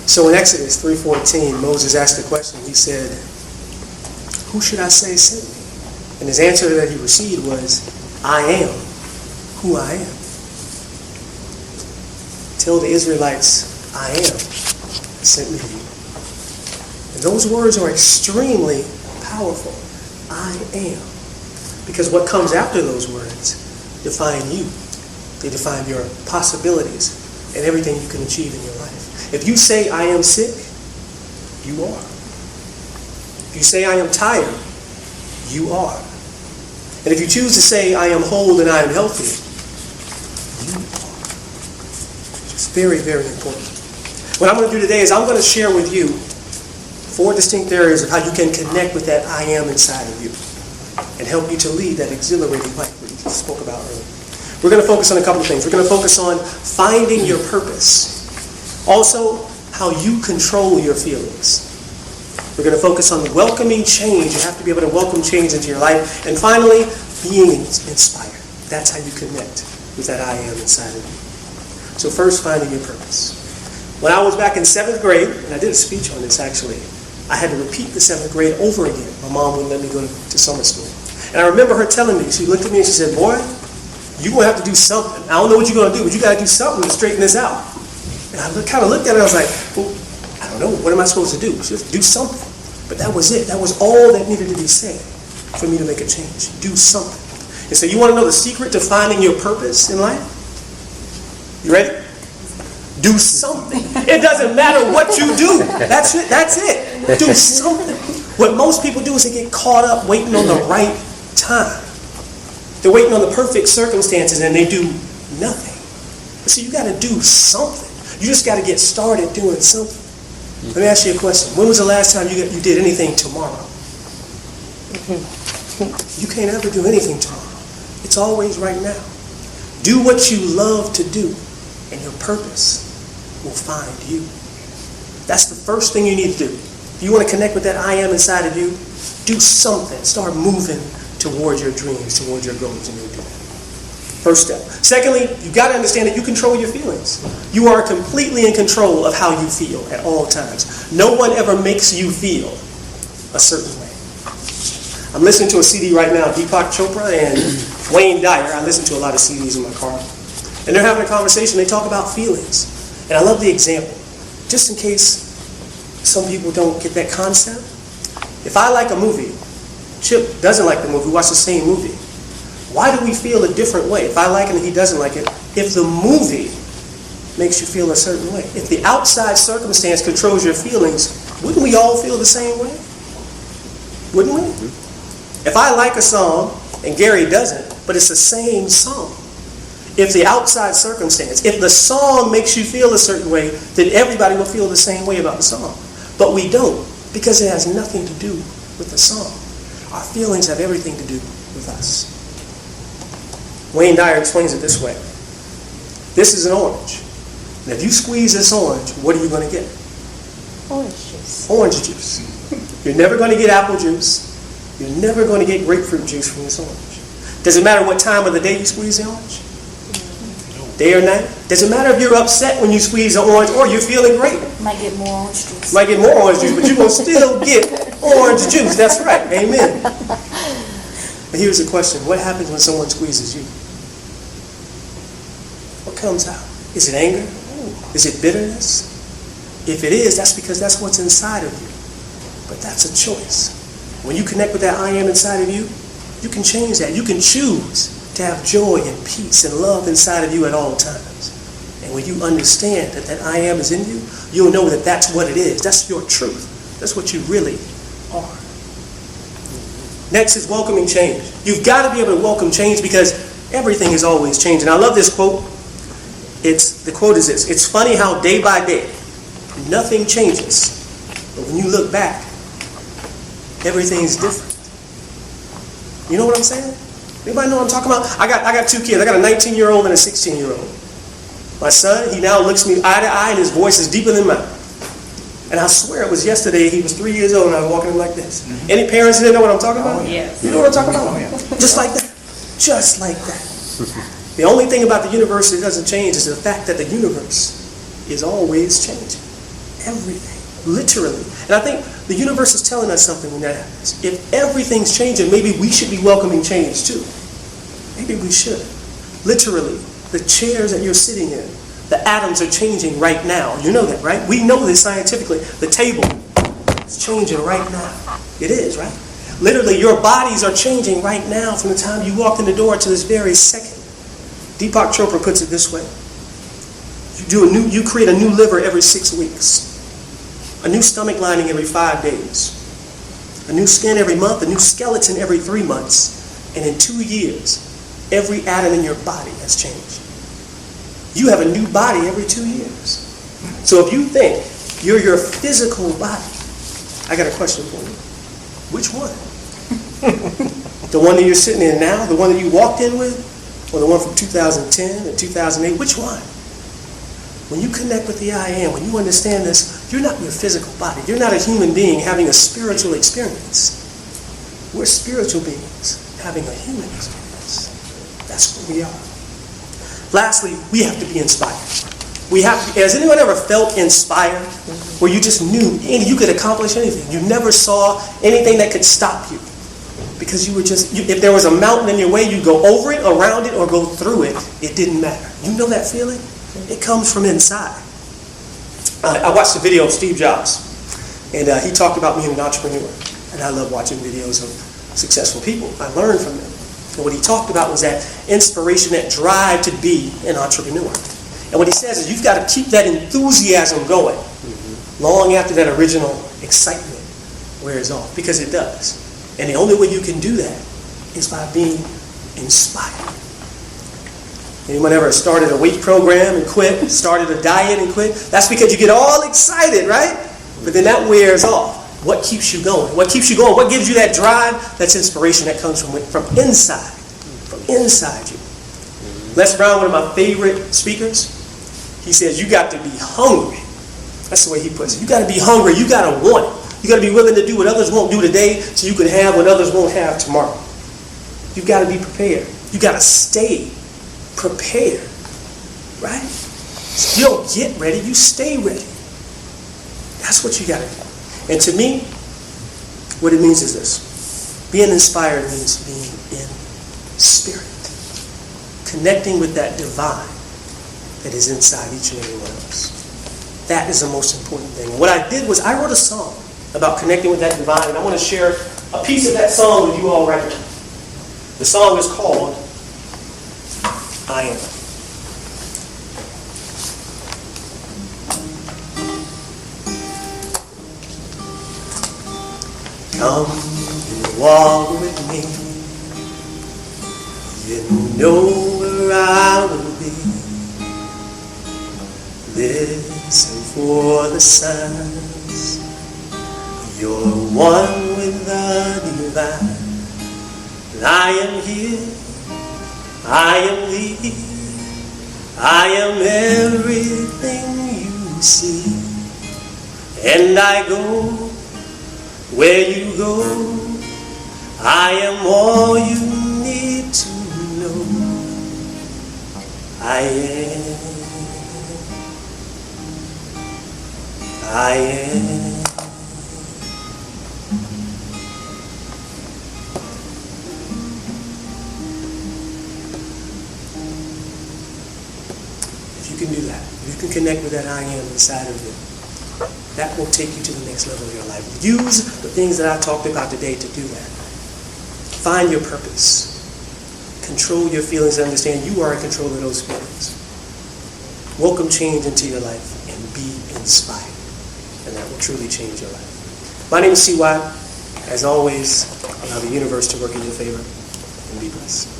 So in Exodus 3:14, Moses asked the question. He said, "Who should I say sent me?" And his answer that he received was, "I am who I am." Tell the Israelites, "I am sent me to you." And those words are extremely powerful. I am. Because what comes after those words define you. They define your possibilities and everything you can achieve in your life. If you say, "I am sick," you are. If you say, "I am tired," you are. And if you choose to say, "I am whole and I am healthy," you are. It's very, very important. What I'm going to do today is I'm going to share with you 4 distinct areas of how you can connect with that I am inside of you and help you to lead that exhilarating life that we spoke about earlier. We're going to focus on a couple of things. We're going to focus on finding your purpose. Also, how you control your feelings. We're going to focus on welcoming change. You have to be able to welcome change into your life. And finally, being inspired. That's how you connect with that I am inside of you. So first, finding your purpose. When I was back in 7th grade, and I did a speech on this actually, I had to repeat the 7th grade over again. My mom wouldn't let me go to summer school. And I remember her telling me, she looked at me and she said, "Boy, you're going to have to do something. I don't know what you're going to do, but you got to do something to straighten this out." And I kind of looked at it and I was like, "Well, I don't know. What am I supposed to do?" Just do something. But that was it. That was all that needed to be said for me to make a change. Do something. And so you want to know the secret to finding your purpose in life? You ready? Do something. It doesn't matter what you do. That's it. That's it. Do something. What most people do is they get caught up waiting on the right time. They're waiting on the perfect circumstances and they do nothing. But see, you got to do something. You just got to get started doing something. Let me ask you a question. When was the last time you did anything tomorrow? You can't ever do anything tomorrow. It's always right now. Do what you love to do, and your purpose will find you. That's the first thing you need to do. If you want to connect with that I am inside of you, do something. Start moving towards your dreams, towards your goals, and you'll do that. First step. Secondly, you've got to understand that you control your feelings. You are completely in control of how you feel at all times. No one ever makes you feel a certain way. I'm listening to a CD right now, Deepak Chopra and Wayne Dyer. I listen to a lot of CDs in my car. And they're having a conversation. They talk about feelings. And I love the example. Just in case some people don't get that concept. If I like a movie, Chip doesn't like the movie, we watch the same movie. Why do we feel a different way? If I like it and he doesn't like it, if the movie makes you feel a certain way, if the outside circumstance controls your feelings, wouldn't we all feel the same way? Wouldn't we? If I like a song and Gary doesn't, but it's the same song, if the outside circumstance, if the song makes you feel a certain way, then everybody will feel the same way about the song. But we don't, because it has nothing to do with the song. Our feelings have everything to do with us. Wayne Dyer explains it this way. This is an orange. And if you squeeze this orange, what are you going to get? Orange juice. Orange juice. You're never going to get apple juice. You're never going to get grapefruit juice from this orange. Does it matter what time of the day you squeeze the orange? Day or night? Does it matter if you're upset when you squeeze the orange or you're feeling great? Might get more orange juice. Might get more orange juice, but you're going to still get orange juice. That's right. Amen. But here's the question. What happens when someone squeezes you? What comes out? Is it anger? Is it bitterness? If it is, that's because that's what's inside of you. But that's a choice. When you connect with that I am inside of you, you can change that. You can choose to have joy and peace and love inside of you at all times. And when you understand that that I am is in you, you'll know that that's what it is. That's your truth. That's what you really are. Next is welcoming change. You've got to be able to welcome change because everything is always changing. I love this quote. The quote is this: "It's funny how day by day, nothing changes. But when you look back, everything's different." You know what I'm saying? Anybody know what I'm talking about? I got 2 kids. I got a 19-year-old and a 16-year-old. My son, he now looks me eye to eye and his voice is deeper than mine. And I swear it was yesterday, he was 3 years old and I was walking him like this. Mm-hmm. Any parents that know what I'm talking about? Oh, yes. You know what I'm talking about? Oh, yeah. Just like that. Just like that. The only thing about the universe that doesn't change is the fact that the universe is always changing. everything, literally. And I think the universe is telling us something when that happens. If everything's changing, maybe we should be welcoming change too. Maybe we should. Literally, the chairs that you're sitting in, the atoms are changing right now. You know that, right? We know this scientifically. The table is changing right now. It is, right? Literally, your bodies are changing right now from the time you walked in the door to this very second. Deepak Chopra puts it this way. You create a new liver every 6 weeks. A new stomach lining every 5 days. A new skin every month, a new skeleton every 3 months. And in 2 years, every atom in your body has changed. You have a new body every 2 years. So if you think you're your physical body, I got a question for you. Which one? The one that you're sitting in now? The one that you walked in with? Or the one from 2010 and 2008? Which one? When you connect with the I am, when you understand this, you're not your physical body. You're not a human being having a spiritual experience. We're spiritual beings having a human experience. That's what we are. Lastly, we have to be inspired. Has anyone ever felt inspired? Where you just knew you could accomplish anything. You never saw anything that could stop you. Because if there was a mountain in your way, you'd go over it, around it, or go through it. It didn't matter. You know that feeling? It comes from inside. I watched a video of Steve Jobs. And he talked about being an entrepreneur. And I love watching videos of successful people. I learned from them. And what he talked about was that inspiration, that drive to be an entrepreneur. And what he says is you've got to keep that enthusiasm going long after that original excitement wears off. Because it does. And the only way you can do that is by being inspired. Anyone ever started a weight program and quit? Started a diet and quit? That's because you get all excited, right? But then that wears off. What keeps you going? What keeps you going? What gives you that drive? That's inspiration that comes from inside. From inside you. Les Brown, one of my favorite speakers, he says, you got to be hungry. That's the way he puts it. You got to be hungry. You got to want it. You got to be willing to do what others won't do today so you can have what others won't have tomorrow. You've got to be prepared. You got to stay prepared. Right? So you don't get ready. You stay ready. That's what you got to do. And to me, what it means is this. Being inspired means being in spirit. Connecting with that divine that is inside each and every one of us. That is the most important thing. And what I did was I wrote a song about connecting with that divine, and I want to share a piece of that song with you all right now. The song is called I Am. Come and walk with me. You know where I will be. Listen for the signs. You're one with the divine. I am here. I am thee. I am everything you see. And I go where you go. I am all you need to know. I am. I am. If you can do that, if you can connect with that I am inside of you, that will take you to the next level of your life. Use the things that I talked about today to do that. Find your purpose. Control your feelings and understand you are in control of those feelings. Welcome change into your life and be inspired. And that will truly change your life. My name is CY. As always, allow the universe to work in your favor. And be blessed.